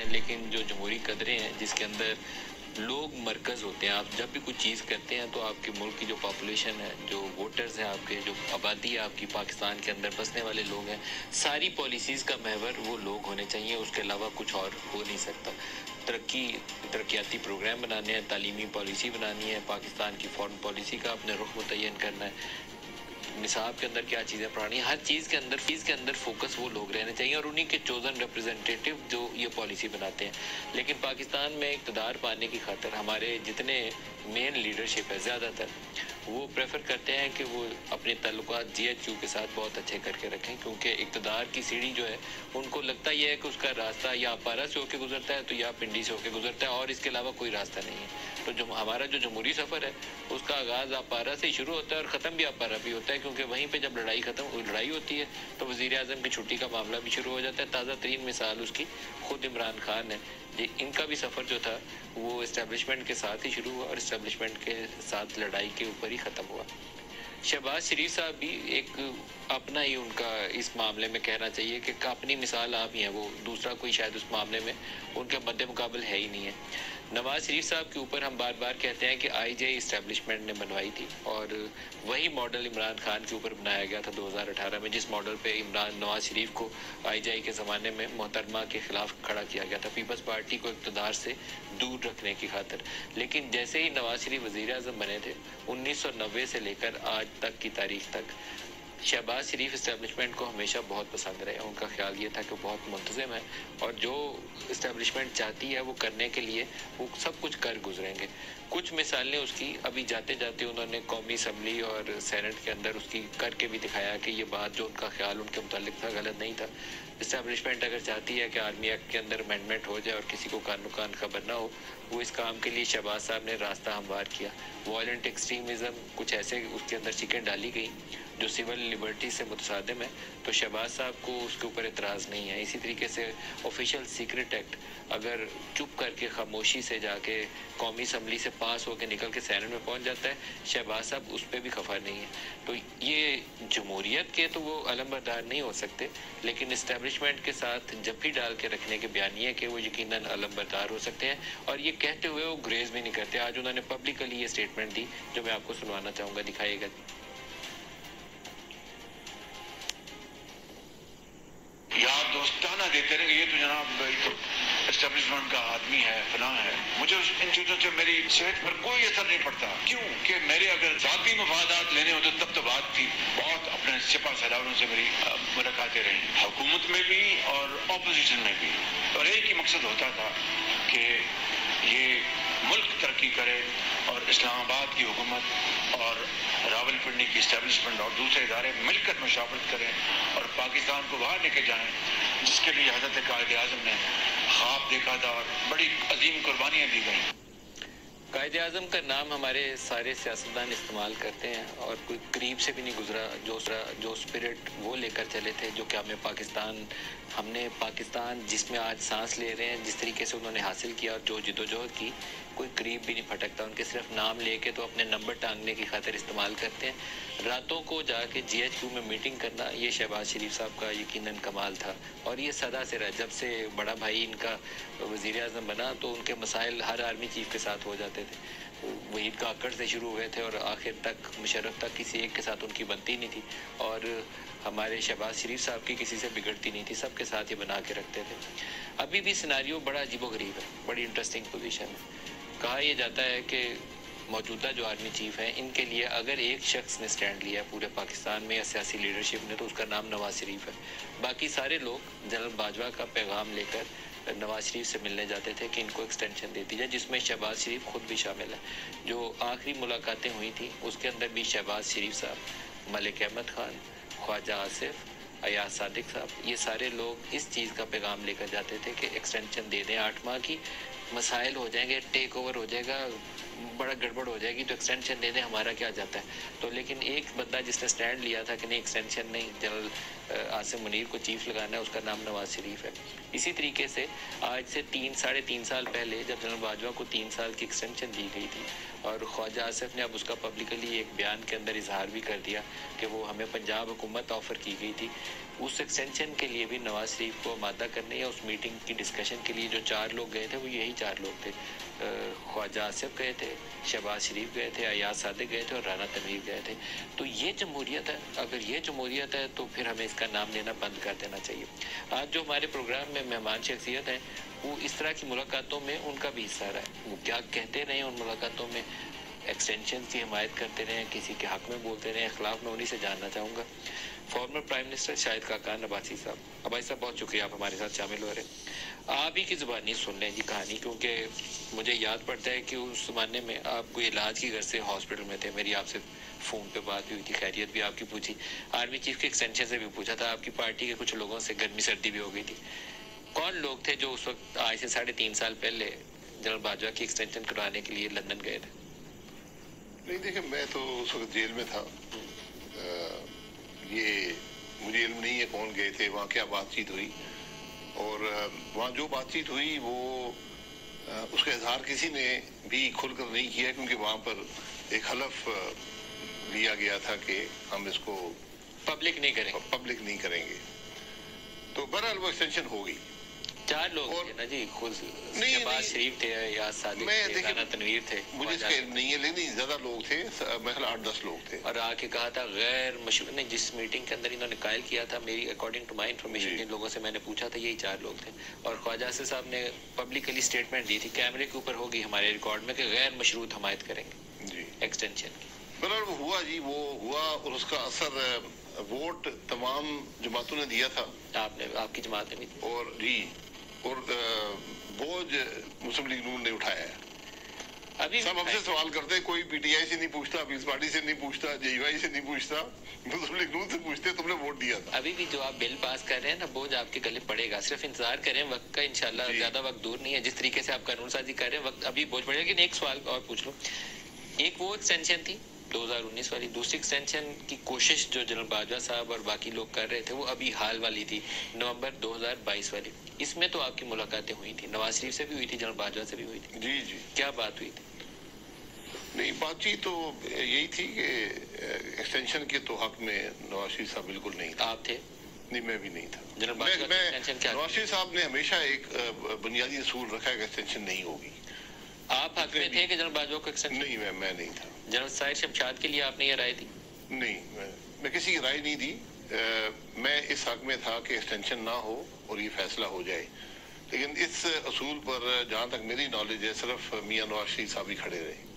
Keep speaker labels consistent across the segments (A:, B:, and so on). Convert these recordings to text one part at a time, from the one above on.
A: हैं, लेकिन जो जमहूरी कदरें हैं जिसके अंदर लोग मरकज़ होते हैं, आप जब भी कुछ चीज़ करते हैं तो आपके मुल्क की जो पॉपुलेशन है, जो वोटर्स हैं, आपके जो आबादी है आपकी पाकिस्तान के अंदर बसने वाले लोग हैं, सारी पॉलिसीज़ का महवर वो लोग होने चाहिए, उसके अलावा कुछ और हो नहीं सकता। तरक्याती प्रोग्राम बनाने हैं, तालीमी पॉलिसी बनानी है, पाकिस्तान की फॉरेन पॉलिसी का अपने रुख मुतय्यन करना है, निसाब के अंदर क्या चीज़ें पढ़ानी है, हर चीज़ के अंदर फोकस वो लोग रहने चाहिए और उन्हीं के चोजन रिप्रेजेंटेटिव जो ये पॉलिसी बनाते हैं। लेकिन पाकिस्तान में इक़्तिदार पाने की खातिर हमारे जितने मेन लीडरशिप है ज़्यादातर वो प्रेफर करते हैं कि वो अपने ताल्लुकात GHQ के साथ बहुत अच्छे करके रखें, क्योंकि इक़्तिदार की सीढ़ी जो है उनको लगता यह है कि उसका रास्ता या अपारा से होकर गुजरता है तो या पिंडी से होकर गुजरता है और इसके अलावा कोई रास्ता नहीं है। तो जो हमारा जो जमहूरी सफ़र है उसका आगाज़ अपारा से ही शुरू होता है और ख़त्म भी अपारा भी होता है, क्योंकि वहीं पर जब लड़ाई होती है तो वज़ीर-ए-आज़म की छुट्टी का मामला भी शुरू हो जाता है। ताज़ा तरीन मिसाल उसकी खुद इमरान खान है। इनका भी सफ़र जो था वो इस्टेब्लिशमेंट के साथ ही शुरू हुआ और इस्टेब्लिशमेंट के साथ लड़ाई के ऊपर ही ख़त्म हुआ। शहबाज शरीफ साहब भी एक अपना ही उनका इस मामले में कहना चाहिए कि अपनी मिसाल आप ही हैं, वो दूसरा कोई शायद उस मामले में उनके मद्दे मुकाबल है ही नहीं है। नवाज शरीफ साहब के ऊपर हम बार बार कहते हैं कि IJ इस्टेब्लिशमेंट ने बनवाई थी और वही मॉडल इमरान खान के ऊपर बनाया गया था 2018 में, जिस मॉडल पे नवाज शरीफ को IJ के ज़माने में मोहतरमा के ख़िलाफ़ खड़ा किया गया था, पीपल्स पार्टी को इक़्तिदार से दूर रखने की खातिर। लेकिन जैसे ही नवाज शरीफ वज़ीर-ए-आज़म बने थे 1990 से लेकर आज तक की तारीख तक शहबाज शरीफ इस्टेब्लिशमेंट को हमेशा बहुत पसंद रहे। उनका ख्याल ये था कि बहुत मुंतज़िम है और जो इस्टेब्लिशमेंट चाहती है वो करने के लिए वो सब कुछ कर गुजरेंगे। कुछ मिसालें उसकी अभी जाते जाते उन्होंने कौमी असम्बली और सेनेट के अंदर उसकी करके भी दिखाया कि ये बात जो उनका ख्याल उनके मुतालिक था गलत नहीं था। इस्टेब्लिशमेंट अगर चाहती है कि आर्मी एक्ट के अंदर अमेंडमेंट हो जाए और किसी को कान खबर ना हो, वो इस काम के लिए शहबाज साहब ने रास्ता हमवार किया। वायलेंट एक्सट्रीमिज़म कुछ ऐसे उसके अंदर चिकें डाली गई जो सिविल लिबर्टी से मुतसादिम है, तो शहबाज साहब को उसके ऊपर एतराज़ नहीं है। इसी तरीके से ऑफिशियल सीक्रेट एक्ट अगर चुप करके खामोशी से जाके कौमी असम्बली से पास होकर निकल के सेनेट में पहुंच जाता है, शहबाज साहब उस पर भी खफा नहीं है। तो ये जमहूरियत के तो वो अलमबरदार नहीं हो सकते, लेकिन इस्टेब्लिशमेंट के साथ जफ्फी डाल के रखने के बयानिए के वो यकीनन अलमबरदार हो सकते हैं और ये कहते हुए वो ग्रेज भी नहीं करते। आज उन्होंने पब्लिकली ये स्टेटमेंट दी जो मैं आपको सुनवाना चाहूँगा, दिखाइएगा।
B: यार दोस्ताना देते रहेंगे, ये तो जनाब एस्टेब्लिशमेंट का आदमी है, फलां है। मुझे इन चीज़ों से मेरी सेहत पर कोई असर नहीं पड़ता। क्यों कि मेरे अगर ज़ाती मफादात लेने होते तब तो बात थी। बहुत अपने सिपा सलारों से मेरी मुलाकातें रही, हुकूमत में भी और अपोजिशन में भी, और एक ही मकसद होता था कि ये मुल्क तरक्की करे और इस्लामाबाद की हुकूमत और रावलपिंडी की इस्टेब्लिशमेंट और दूसरे इदारे मिलकर मशावरत करें और पाकिस्तान को बाहर लेके जाएं, जिसके लिए हज़रत कायद-ए-आज़म ने ख्वाब देखा था और बड़ी अजीम कुर्बानियाँ दी गई।
A: कायद-ए-आज़म का नाम हमारे सारे सियासतदान इस्तेमाल करते हैं और कोई करीब से भी नहीं गुजरा जो स्पिरिट वो लेकर चले थे, जो कि हमने पाकिस्तान जिसमें आज सांस ले रहे हैं, जिस तरीके से उन्होंने हासिल किया और जो जिदोजहद की, कोई करीब भी नहीं फटकता। उनके सिर्फ नाम लेके तो अपने नंबर टांगने की खातिर इस्तेमाल करते हैं। रातों को जाके GHQ में मीटिंग करना, ये शहबाज शरीफ साहब का यकीनन कमाल था और ये सदा से रहा। जब से बड़ा भाई इनका वज़ीर-ए-आज़म बना तो उनके मसाइल हर आर्मी चीफ के साथ हो जाते थे। वहीद काकड़ से शुरू हुए थे और आखिर तक मुशर्रफ तक किसी एक के साथ उनकी बनती नहीं थी और हमारे शहबाज शरीफ साहब की किसी से बिगड़ती नहीं थी, सबके साथ ये बना के रखते थे। अभी भी सिनारियो बड़ा अजीबोगरीब है, बड़ी इंटरेस्टिंग पोजीशन है। कहा यह जाता है कि मौजूदा जो आर्मी चीफ हैं, इनके लिए अगर एक शख्स ने स्टैंड लिया पूरे पाकिस्तान में या सियासी लीडरशिप ने, तो उसका नाम नवाज शरीफ है। बाकी सारे लोग जनरल बाजवा का पैगाम लेकर नवाज शरीफ से मिलने जाते थे कि इनको एक्सटेंशन दे दी जाए, जिसमें शहबाज शरीफ खुद भी शामिल है। जो आखिरी मुलाकातें हुई थी उसके अंदर भी शहबाज शरीफ साहब, मलिक अहमद खान, ख्वाजा आसिफ, अयाज सादिक साहब, ये सारे लोग इस चीज़ का पैगाम लेकर जाते थे कि एक्सटेंशन दे दें 8 माह की, मसाइल हो जाएंगे, टेक ओवर हो जाएगा, बड़ा गड़बड़ हो जाएगी, तो एक्सटेंशन दे दें, हमारा क्या जाता है। तो लेकिन एक बंदा जिसने स्टैंड लिया था कि नहीं एक्सटेंशन नहीं, जनरल आसिम मुनीर को चीफ लगाना है, उसका नाम नवाज शरीफ है। इसी तरीके से आज से 3-3.5 साल पहले जब जनरल बाजवा को 3 साल की एक्सटेंशन दी गई थी और ख्वाजा आसिफ ने अब उसका पब्लिकली एक बयान के अंदर इजहार भी कर दिया कि वो हमें पंजाब हुकूमत ऑफ़र की गई थी उस एक्सटेंशन के लिए भी नवाज शरीफ को आमादा करने या उस मीटिंग की डिस्कशन के लिए जो 4 लोग गए थे वो यही 4 लोग थे। ख्वाजा आसिफ गए थे, शहबाज शरीफ गए थे, अयाज सादिक गए थे और राना तनवीर गए थे। तो ये जमहूरियत है। अगर ये जमहूरियत है तो फिर हमें इसका नाम लेना बंद कर देना चाहिए। आज जो हमारे प्रोग्राम में मेहमान शख्सियत है वो इस तरह की मुलाकातों में उनका भी हिस्सा रहा है। वो क्या कहते रहे उन मुलाकातों में, एक्सटेंशन की हिमायत करते रहे, किसी के हक में बोलते रहे, खिलाफ में, उन्हीं से जानना चाहूँगा। Former prime minister Shahid Khaqan Abbasi साहब, अब्बासी साहब बहुत शुक्रिया आप हमारे साथ शामिल हो रहे हैं। आप ही की ज़ुबानी सुन लें जी कहानी, क्योंकि मुझे याद पड़ता है कि उस ज़माने में आप कोई इलाज की घर से हॉस्पिटल में थे। मेरी आपसे फ़ोन पे बात भी हुई थी, खैरियत भी आपकी पूछी, आर्मी चीफ के एक्सटेंशन से भी पूछा था, आपकी पार्टी के कुछ लोगों से गर्मी सर्दी भी हो गई थी। कौन लोग थे जो उस वक्त आज से 3.5 साल पहले जनरल बाजवा की एक्सटेंशन करवाने के लिए लंदन गए थे?
C: नहीं देखिए, मैं तो उस वक्त जेल में था। ये मुझे इल्म नहीं है कौन गए थे, वहाँ क्या बातचीत हुई, और वहाँ जो बातचीत हुई वो उसका इजहार किसी ने भी खुलकर नहीं किया, क्योंकि वहाँ पर एक हलफ लिया गया था कि हम इसको
A: पब्लिक नहीं करेंगे।
C: तो बहरहाल वो एक्सटेंशन हो गई।
A: 4 लोग थे ना जी, खुद शहबाज शरीफ थे, अयाज सादिक थे, राना तनवीर थे,
C: मुझे इसका नहीं है, लेकिन ज्यादा लोग थे, मतलब 8-10 लोग थे।
A: और आके कहा था गैर मशहूर ने, जिस मीटिंग के अंदर इन्होंने कायल किया था, मेरी अकॉर्डिंग टू माई इन्फॉर्मेशन जिन लोगों से मैंने पूछा था यही 4 लोग थे। और ख्वाजा से साहब ने पब्लिकली स्टेटमेंट दी थी, कैमरे के ऊपर होगी हमारे रिकॉर्ड में, कि गैर मशरूत हमायत करेंगे जी एक्सटेंशन की।
C: बहरहाल वो हुआ जी, वो हुआ, और उसका असर वोट तमाम जमातों ने दिया था।
A: आपकी जमात ने भी,
C: और जी, और बोझ मुस्लिम लीग नून ने उठाया है। अभी सब हमसे सवाल करते हैं, कोई पीटीआई से नहीं पूछता, पीपल्स पार्टी से नहीं पूछता, जेयूआई से नहीं पूछता, मुस्लिम लीग नून से पूछते तुमने वोट दिया था।
A: अभी भी जो आप बिल पास कर रहे हैं ना, बोझ आपके गले पड़ेगा, सिर्फ इंतजार करें वक्त का, इंशाल्लाह ज्यादा वक्त दूर नहीं है। जिस तरीके से आप कानून साजी कर रहे हैं वक्त अभी बोझ पड़ेगा। लेकिन एक सवाल और पूछ लो, एक वो एक्सटेंशन थी 2019 वाली, दूसरी एक्सटेंशन की कोशिश जो जनरल बाजवा साहब और बाकी लोग कर रहे थे वो अभी हाल वाली थी, नवंबर 2022 वाली। इसमें तो आपकी मुलाकातें हुई थी, नवाज शरीफ से भी हुई थी, जनरल बाजवा से भी हुई थी।
C: जी जी,
A: क्या बात हुई थी?
C: नहीं, बातचीत तो यही थी कि एक्सटेंशन के तो हक में नवाज शरीफ साहब बिल्कुल नहीं था।
A: आप थे?
C: नहीं, मैं भी नहीं था।
A: जनरल बाजवा की एक्सटेंशन क्या?
C: नवाज शरीफ साहब ने हमेशा एक बुनियादी असूल रखा है कि एक्सटेंशन नहीं होगी।
A: आप हक में थे कि जनरल बाजवा को एक्सटेंशन?
C: नहीं, मैं नहीं था।
A: जनरल साहिर शमशाद के लिए आपने ये राय दी?
C: नहीं, मैं किसी की राय नहीं दी। मैं इस हक में था कि एक्सटेंशन ना हो और ये फैसला हो जाए। लेकिन इस असूल पर जहाँ तक मेरी नॉलेज है सिर्फ मियां नवाज शरीफ साहब ही खड़े रहे।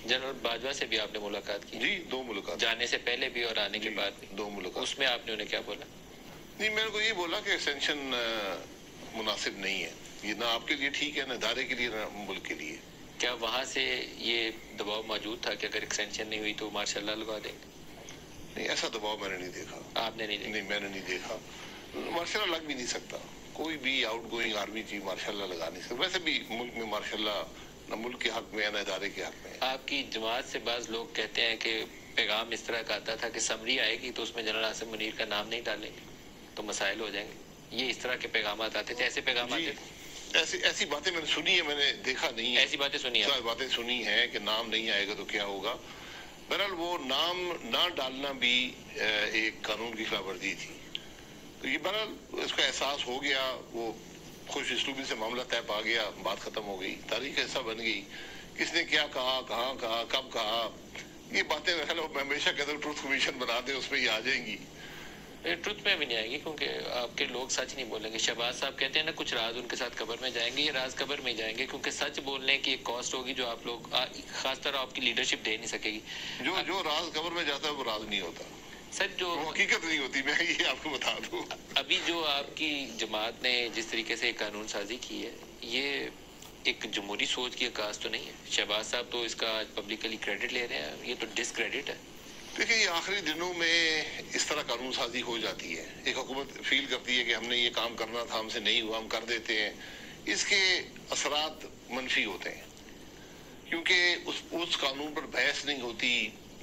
A: जनरल बाजवा से भी आपने मुलाकात की?
C: जी, 2 मुलाकात, जाने
A: से पहले भी और आने के बाद भी
C: 2 मुलाकात।
A: उसमें आपने उन्हें क्या बोला?
C: नहीं, मेरे को ये बोला कि एक्सटेंशन मुनासिब नहीं है, ये ना आपके लिए ठीक है, ना इदारे के लिए, ना मुल्क के लिए।
A: क्या वहाँ से ये दबाव मौजूद था कि अगर एक्सटेंशन नहीं हुई तो मार्शल लगा देंगे?
C: नहीं, ऐसा दबाव मैंने नहीं देखा।
A: आपने नहीं देखा?
C: नहीं, मैंने नहीं देखा। मार्शल लग भी नहीं सकता, कोई भी out going army chief marshal लगा नहीं सकता। वैसे भी मुल्क में मार्शल न मुल्क के हक में है, न इदारे के हक में।
A: आपकी जमात से बाज लोग कहते हैं कि पैगाम इस तरह का आता था कि समरी आएगी तो उसमें जनरल आसिम मुनीर का नाम नहीं डालेंगे तो मसाइल हो जाएंगे। ये इस तरह के पैगाम आते थे, ऐसे पैगाम आते थे?
C: ऐसी बातें मैंने सुनी है, मैंने देखा नहीं है।
A: ऐसी बातें सुनी है?
C: बातें सुनी है कि नाम नहीं आएगा तो क्या होगा। बहरहाल वो नाम ना डालना भी एक कानून की खिलाफवर्जी थी। तो ये बहरहाल इसका एहसास हो गया, वो खुश इसलूबी से मामला तय पा गया, बात खत्म हो गई, तारीख ऐसा बन गई, किसने क्या कहा, कहाँ कहा, कब कहा, ये बातें हमेशा कहते हैं ट्रुथ कमीशन बना दे, उसमें ही आ जाएंगी।
A: ट्रुथ में भी नहीं आएगी क्योंकि आपके लोग सच नहीं बोलेंगे। शहबाज साहब कहते हैं ना कुछ राज उनके साथ कब्र में जाएंगे, ये राज कब्र में जाएंगे क्योंकि सच बोलने की एक कॉस्ट होगी जो आप लोग खासतर आपकी लीडरशिप दे नहीं सकेगी।
C: जो राज कब्र में जाता है वो राज नहीं होता,
A: सच जो
C: हकीकत नहीं होती, मैं ये आपको बता दूं।
A: अभी जो आपकी जमात ने जिस तरीके से कानून साजी की है ये एक जमहूरी सोच की अक्कास तो नहीं है। शहबाज साहब तो इसका पब्लिकली क्रेडिट ले रहे हैं, ये तो डिसक्रेडिट है।
C: देखिए, ये आखिरी दिनों में इस तरह कानून साजी हो जाती है। एक हुकूमत फील करती है कि हमने ये काम करना था, हमसे नहीं हुआ, हम कर देते हैं। इसके असरात मनफी होते हैं क्योंकि उस कानून पर बहस नहीं होती,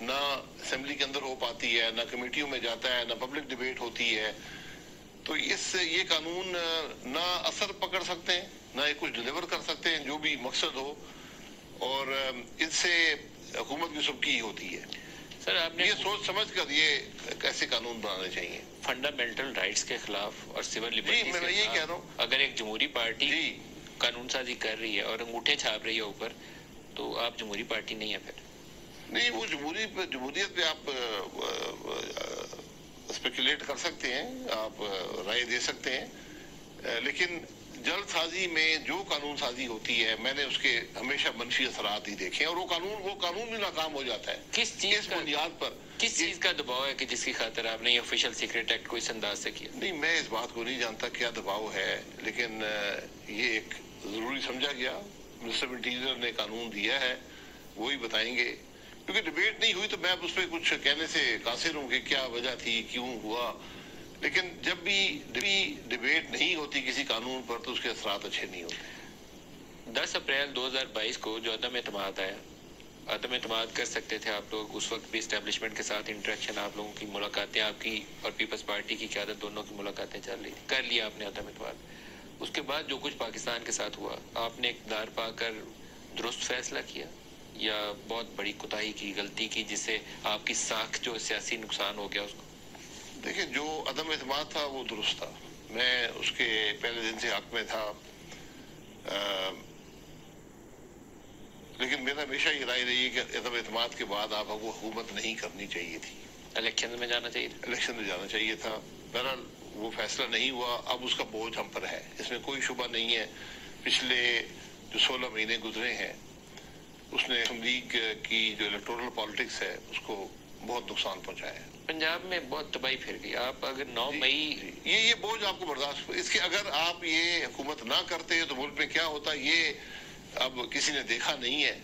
C: ना असेंबली के अंदर हो पाती है, ना कमेटियों में जाता है, ना पब्लिक डिबेट होती है। तो ये कानून ना असर पकड़ सकते हैं, ना ये कुछ डिलीवर कर सकते हैं जो भी मकसद हो, और इससे हुकूमत की सबकी ही होती है।
A: सर आपने
C: ये सोच समझ कर ये कैसे कानून बनाने चाहिए।
A: फंडामेंटल राइट्स के खिलाफ और सिविल लिबर्टीज
C: मैं यही कह रहा हूँ,
A: अगर एक जमहूरी पार्टी कानून साजी कर रही है और अंगूठे छाप रही है ऊपर, तो आप जमहूरी पार्टी नहीं है फिर।
C: नहीं, वो जमहूरियत पे आप स्पेकुलेट कर सकते हैं, आप राय दे सकते हैं, लेकिन जल्दसाजी में जो कानून साजी होती है मैंने उसके हमेशा मनफी असरात ही देखे और वो कानून भी नाकाम हो जाता है।
A: किस चीज का
C: बुनियाद पर,
A: किस चीज का दबाव है कि जिसकी खातिर आपने ये ऑफिशियल सीक्रेट एक्ट को इस अंदाज से किया?
C: नहीं, मैं इस बात को नहीं जानता क्या दबाव है, लेकिन ये एक जरूरी समझा गया। मिनिस्टर इंटीरियर ने कानून दिया है, वो ही बताएंगे, क्योंकि डिबेट नहीं हुई तो मैं उस पर कुछ कहने से कासिर हूँ कि क्या वजह थी, क्यों हुआ। लेकिन जब भी डिबेट नहीं होती किसी कानून पर तो उसके असरात अच्छे नहीं होते।
A: 10 अप्रैल 2022 को जो अदम एतमाद आया, अदम एतमाद कर सकते थे आप लोग उस वक्त भी, इस्टेब्लिशमेंट के साथ इंटरेक्शन, आप लोगों की मुलाकातें, आपकी और पीपल्स पार्टी की क़यादत दोनों की मुलाकातें चल रही थी, कर लिया आपने अदम एतमाद। उसके बाद जो कुछ पाकिस्तान के साथ हुआ, आपने इक़्तिदार पाकर दुरुस्त फैसला किया या बहुत बड़ी कोताही की, गलती की, जिससे आपकी साख जो सियासी नुकसान हो गया उसको?
C: देखिए, जो अदम एतमाद था वो दुरुस्त था, मैं उसके पहले दिन से हक में था, लेकिन मेरा हमेशा ये राय रही है कि अदम एतमाद के बाद आपको हुकूमत नहीं करनी चाहिए थी,
A: इलेक्शन में जाना चाहिए था।
C: इलेक्शन में जाना चाहिए था। बहरहाल वो फैसला नहीं हुआ, अब उसका बोझ हम पर है, इसमें कोई शुबा नहीं है। पिछले जो 16 महीने गुजरे हैं उसने मुस्लिम लीग की जो इलेक्टोरल पॉलिटिक्स है उसको बहुत नुकसान पहुंचाया है।
A: पंजाब में बहुत तबाही फिर गई। आप अगर 9 मई
C: ये बोझ आपको बर्दाश्त, इसके अगर आप ये हुकूमत ना करते तो मुल्क में क्या होता ये अब किसी ने देखा नहीं है।